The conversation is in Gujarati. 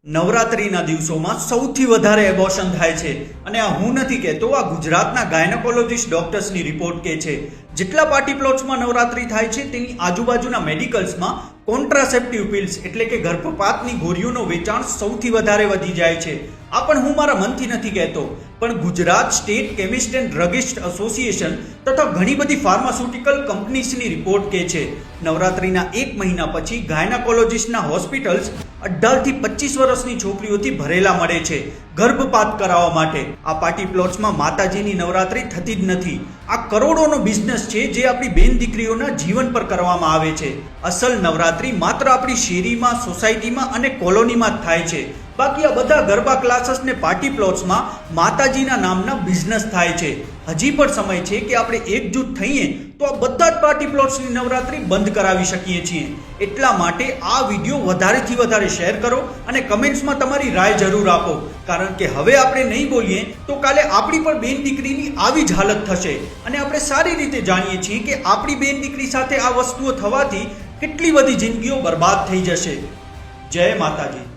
નવરાત્રિના દિવસોમાં સૌથી વધારે એબોર્શન થાય છે અને આ હું નથી કહેતો, આ ગુજરાતના ગાયનેકોલોજીસ્ટ ડોક્ટર્સની રિપોર્ટ કહે છે. જેટલા પાર્ટી પ્લોટ્સમાં નવરાત્રિ થાય છે તેની આજુબાજુના મેડિકલ્સમાં કોન્ટ્રાસેપ્ટિવ પિલ્સ એટલે કે ગર્ભપાતની ગોળીઓનું વેચાણ સૌથી વધારે વધી જાય છે. આ પણ હું મારા મનથી નથી કહેતો, પણ Gujarat state chemist and druggist association તથા ઘણી બધી ફાર્માસ્યુટિકલ કંપનીઝની રિપોર્ટ કહે છે નવરાત્રિના 1 મહિના પછી ગાયનેકોલોજીસ્ટના હોસ્પિટલ્સ 18 થી 25 વર્ષની છોકરીઓથી ભરેલા મળે છે ગર્ભપાત કરાવવા માટે. આ પાર્ટી પ્લોટ્સમાં માતાજીની નવરાત્રિ થતી જ નથી. આ કરોડોનો બિઝનેસ છે જે આપણી બેન દીકરીઓના જીવન પર કરવામાં આવે છે. અસલ નવરાત્રિ માત્ર આપણી શેરીમાં, સોસાયટીમાં અને કોલોનીમાં જ થાય છે. બાકી આ બધા ગરબા ક્લાસીસ ને પાર્ટી પ્લોટ્સમાં માતાજીના નામના બિઝનેસ થાય છે. હજી પણ સમય છે કે આપણે એકજૂટ થઈએ તો આ બધા જ પાર્ટી પ્લોટ્સની નવરાત્રિ બંધ કરાવી શકીએ છીએ. એટલા માટે આ વિડીયો વધારેથી વધારે શેર કરો અને કમેન્ટ્સમાં તમારી રાય જરૂર આપો, કારણ કે હવે આપણે નહીં બોલીએ તો કાલે આપણી પણ બેન દીકરીની આવી જ હાલત થશે. અને આપણે સારી રીતે જાણીએ છીએ કે આપણી બેન દીકરી સાથે આ વસ્તુઓ થવાથી કેટલી બધી જિંદગીઓ બરબાદ થઈ જશે. જય માતાજી.